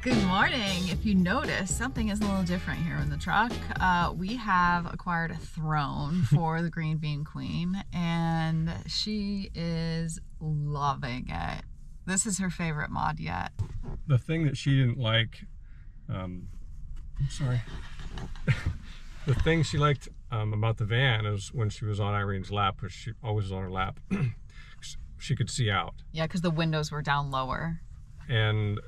Good morning. If you notice, something is a little different here in the truck. We have acquired a throne for the Green Bean Queen, and she is loving it. This is her favorite mod yet. The thing that she didn't like, the thing she liked about the van is when she was on Irene's lap, which she always was on her lap, she could see out. Yeah, because the windows were down lower. And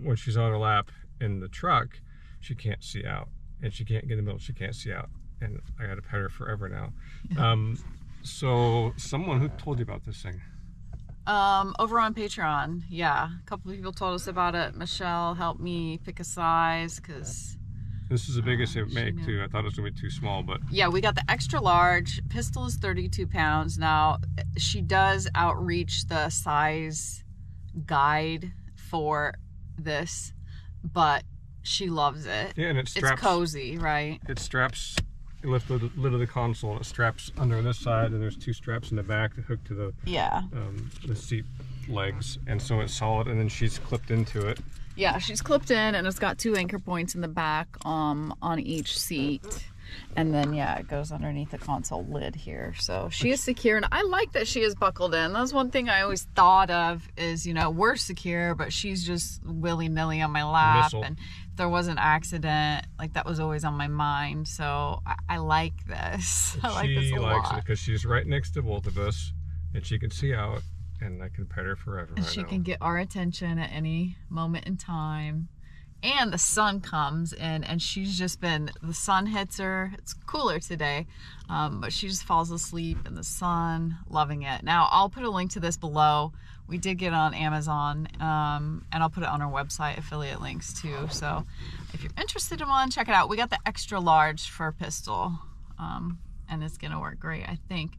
when she's on her lap in the truck, she can't see out, and she can't get in the middle. She can't see out, and I got to pet her forever now. So someone who told you about this thing? Over on Patreon, yeah, a couple of people told us about it. Michelle helped me pick a size because this is the biggest it would make too. I thought it was gonna be too small, but yeah, we got the extra large. Pistol is 32 pounds. Now she does outreach the size guide for this, but she loves it. Yeah, and it straps. It's cozy, right? It straps. You lift the lid of the console, and it straps under this side, and there's two straps in the back that hook to the seat legs, and so it's solid. And then she's clipped into it. Yeah, she's clipped in, and it's got 2 anchor points in the back on each seat. And then, yeah, it goes underneath the console lid here. So she is secure, and I like that she is buckled in. That's one thing I always thought of is, you know, we're secure, but she's just willy-nilly on my lap. And if there was an accident, like, that was always on my mind. So I like this. I like this a lot. She likes it because she's right next to both of us, and she can see out, and I can pet her forever. And she can get our attention at any moment in time. And the sun comes in, and she's just been, the sun hits her. It's cooler today, but she just falls asleep in the sun, loving it. Now, I'll put a link to this below. We did get it on Amazon, and I'll put it on our website, affiliate links too. So if you're interested in one, check it out. We got the extra large for Pistol, and it's gonna work great, I think.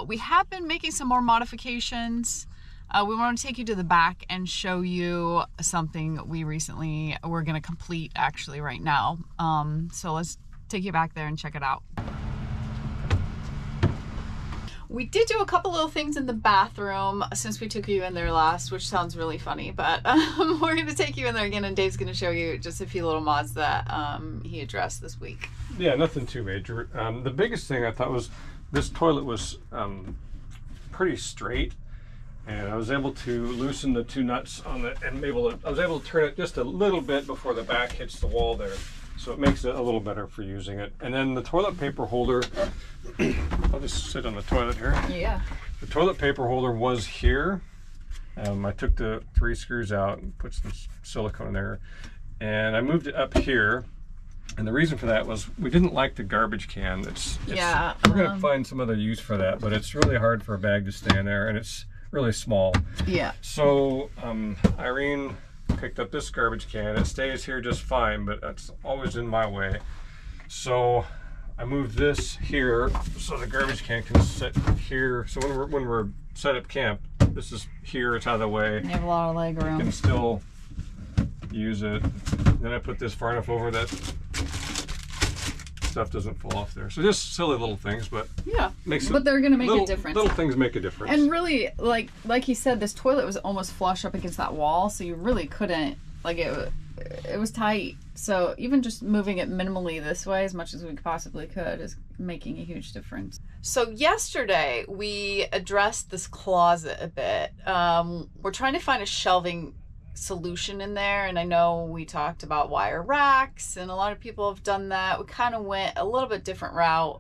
We have been making some more modifications. We want to take you to the back and show you something we're going to complete actually right now. So let's take you back there and check it out. We did do a couple little things in the bathroom since we took you in there last, which sounds really funny, but we're going to take you in there again, and Dave's going to show you just a few little mods that he addressed this week. Yeah, nothing too major. The biggest thing I thought was this toilet was pretty straight. And I was able to loosen the 2 nuts on it, and I was able to turn it just a little bit before the back hits the wall there. So it makes it a little better for using it. And then the toilet paper holder, I'll just sit on the toilet here. Yeah. The toilet paper holder was here. I took the 3 screws out and put some silicone in there. And I moved it up here. And the reason for that was we didn't like the garbage can. We're gonna find some other use for that, but it's really hard for a bag to stay in there, and it's really small. Yeah. So Irene picked up this garbage can. It stays here just fine, but that's always in my way. So I moved this here so the garbage can can sit here. So when we're set up camp, this is here, it's out of the way. You have a lot of leg room. You can still use it. Then I put this far enough over that stuff doesn't fall off there. So just silly little things, but yeah, but they're gonna make a difference. Little things make a difference. And really, like he said, this toilet was almost flush up against that wall, so you really couldn't, like, it was tight. So even just moving it minimally this way, as much as we possibly could, is making a huge difference. So yesterday we addressed this closet a bit. We're trying to find a shelving solution in there, and I know we talked about wire racks, and a lot of people have done that. We kind of went a little bit different route.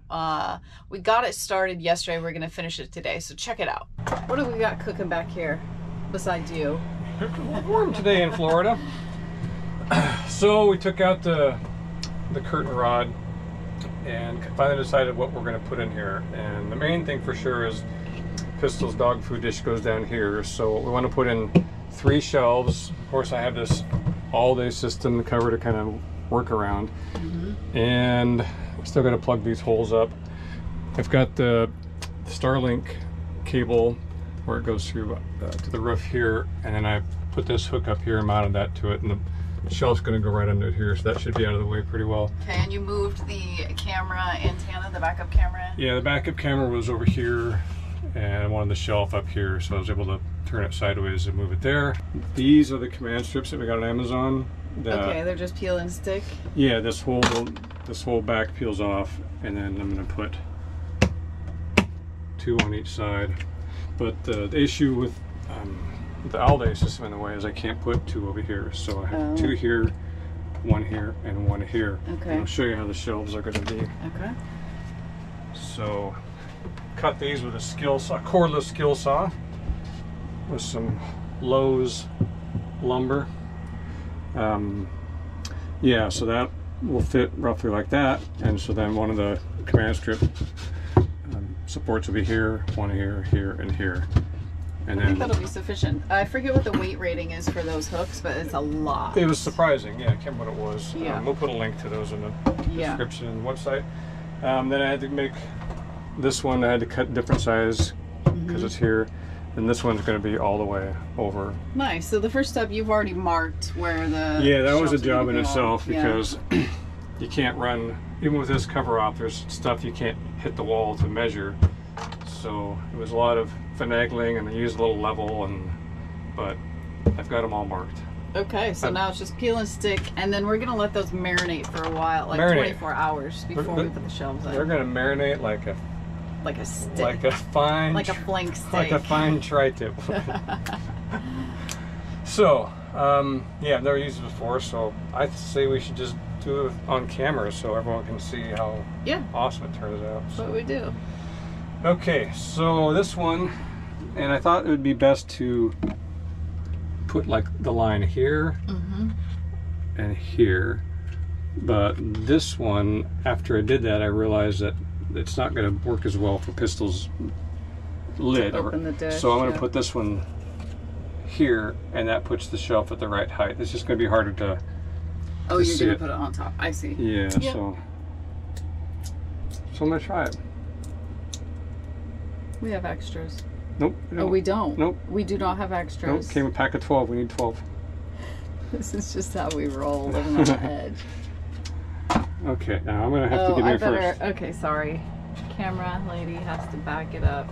We got it started yesterday. We're gonna finish it today, so check it out. What do we got cooking back here besides you? It's warm today in Florida. So we took out the curtain rod and finally decided what we're going to put in here, and the main thing for sure is Pistol's dog food dish goes down here, so we want to put in 3 shelves. Of course, I have this all-day system cover to kind of work around. And I'm still got to plug these holes up. I've got the Starlink cable where it goes through to the roof here, and then I put this hook up here and mounted that to it, and the shelf's going to go right under here, so that should be out of the way pretty well. Okay, and you moved the camera antenna, the backup camera? Yeah, the backup camera was over here, and I wanted the shelf up here, so I was able to turn it sideways and move it there. These are the command strips that we got on Amazon. Okay, they're just peel and stick. Yeah, this whole back peels off, and then I'm going to put 2 on each side. But the issue with the all-day system in the way is I can't put 2 over here, so I have 2 here, 1 here, and 1 here. Okay. And I'll show you how the shelves are going to be. Okay. So, cut these with a skill saw, cordless skill saw, with some Lowe's lumber. Yeah, so that will fit roughly like that, and so then one of the command strip supports will be here, 1 here, here, and here. And then I think that'll be sufficient. I forget what the weight rating is for those hooks, but it's a lot. It was surprising, yeah, I can't remember what it was. Yeah. We'll put a link to those in the description and the website. Then I had to make this one, I had to cut different size because it's here. And this one's going to be all the way over. Nice. So the first step, you've already marked where the that was a job in go. itself because you can't run, even with this cover off, there's stuff you can't hit the wall to measure. So it was a lot of finagling, and I used a little level, but I've got them all marked. Okay, so now it's just peel and stick, and then we're going to let those marinate for a while, like 24 hours before we put the shelves in. They're going to marinate like a stick. Like a flank steak. Like a fine tri-tip. So, yeah, I've never used it before, so I say we should just do it on camera so everyone can see how awesome it turns out. That's what we do. Okay, so this one, and I thought it would be best to put like the line here and here, but this one, after I did that, I realized that it's not going to work as well for Pistol's lid. Open the dish, so I'm going to put this one here, and that puts the shelf at the right height. It's just going to be harder to you're going to put it on top. I see. Yeah, so I'm going to try it. We have extras. Nope. Oh, we don't? Nope. We do not have extras. Nope, came a pack of 12. We need 12. This is just how we roll, living on the edge. Okay, now I'm going to have to get in first. Okay, sorry. Camera lady has to back it up.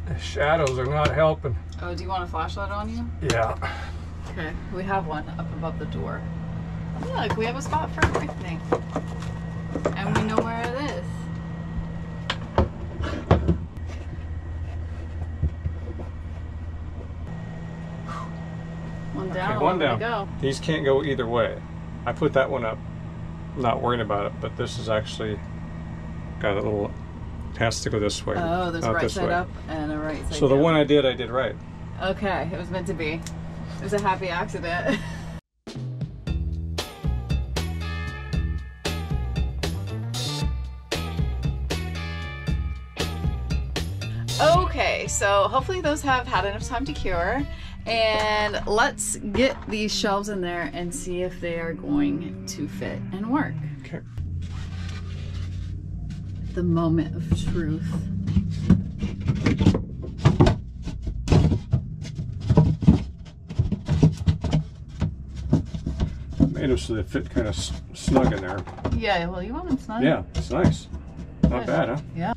The shadows are not helping. Oh, do you want a flashlight on you? Yeah. Okay, we have one up above the door. Look, we have a spot for everything. And we know where it is. One down, okay, one down. Go. These can't go either way. I put that one up, not worrying about it, but this is actually got a little, has to go this way. Oh, there's a right side up and a right side down. So the one I did right. Okay, it was meant to be. It was a happy accident. Okay, so hopefully those have had enough time to cure, and let's get these shelves in there and see if they are going to fit and work. Okay. The moment of truth. Made them so they fit kind of snug in there. Yeah, well, you want them snug? Yeah, it's nice. Not bad, huh? Yeah.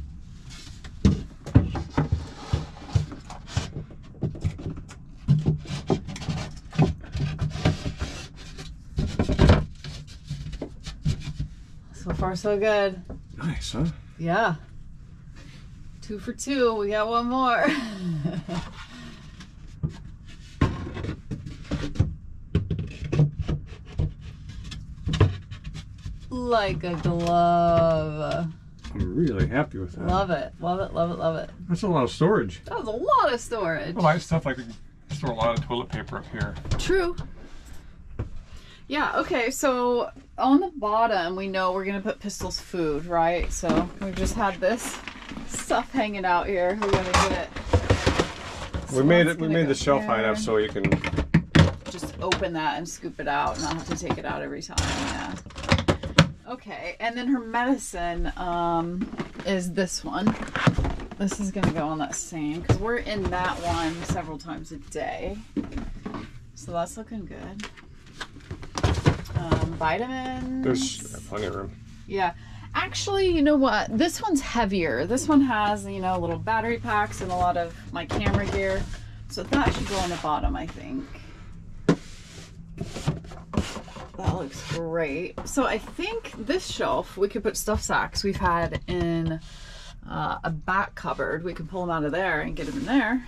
So far, so good. Nice, huh? Yeah. 2 for 2. We got one more. Like a glove. I'm really happy with that. Love it. Love it, love it, love it. That's a lot of storage. That was a lot of storage. I like stuff like store a lot of toilet paper up here. True. Yeah, okay, so on the bottom, we know we're going to put Pistol's food, right? So we've just had this stuff hanging out here. We're going to get it. So we made the shelf high enough so you can just open that and scoop it out, not have to take it out every time. Yeah. Okay, and then her medicine is this one. This is going to go on that same, because we're in that one several times a day. So that's looking good. Vitamins. There's plenty of room. Yeah. Actually, you know what? This one's heavier. This one has, you know, little battery packs and a lot of my camera gear. So that should go on the bottom, I think. That looks great. So I think this shelf, we could put stuff sacks we've had in a back cupboard. We can pull them out of there and get them in there.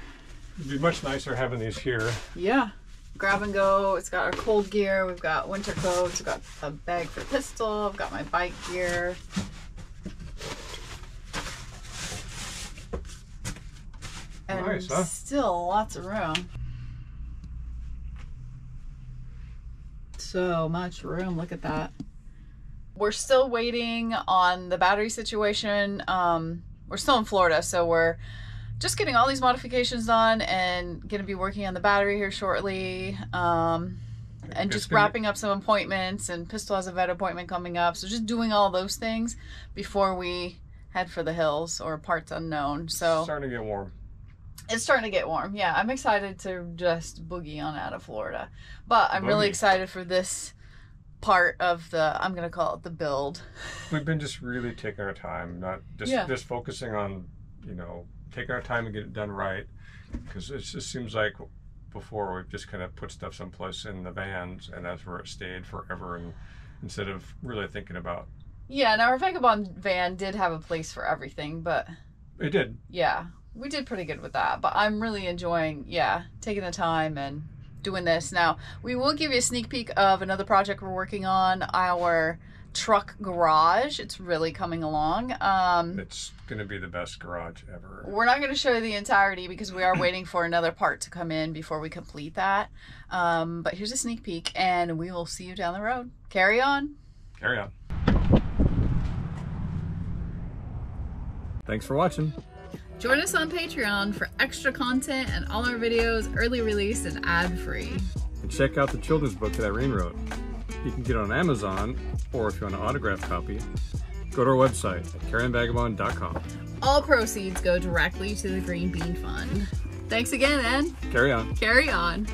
It'd be much nicer having these here. Yeah. Grab and go. It's got our cold gear. We've got winter coats. We've got a bag for pistol. I've got my bike gear. And nice, huh? Still lots of room. So much room. Look at that. We're still waiting on the battery situation. We're still in Florida, so we're just getting all these modifications done and going to be working on the battery here shortly. And just wrapping up some appointments, and Pistol has a vet appointment coming up. So just doing all those things before we head for the hills or parts unknown. So starting to get warm. It's starting to get warm. Yeah, I'm excited to just boogie on out of Florida. But I'm really excited for this part of the, I'm going to call it the build. We've been just really taking our time, not just focusing on, you know, taking our time to get it done right. Because it just seems like before we've just kind of put stuff someplace in the vans and that's where it stayed forever, and instead of really thinking about. Yeah, and our Vagabond van did have a place for everything, but. It did. Yeah. We did pretty good with that, but I'm really enjoying, taking the time and doing this. Now, we will give you a sneak peek of another project we're working on, our truck garage. It's really coming along. It's going to be the best garage ever. We're not going to show you the entirety because we are waiting for another part to come in before we complete that. But here's a sneak peek, and we will see you down the road. Carry on. Carry on. Thanks for watching. Join us on Patreon for extra content and all our videos early release and ad-free. And check out the children's book that Irene wrote. You can get it on Amazon, or if you want an autographed copy, go to our website at carryonvagabond.com. All proceeds go directly to the Green Bean Fund. Thanks again, and carry on. Carry on.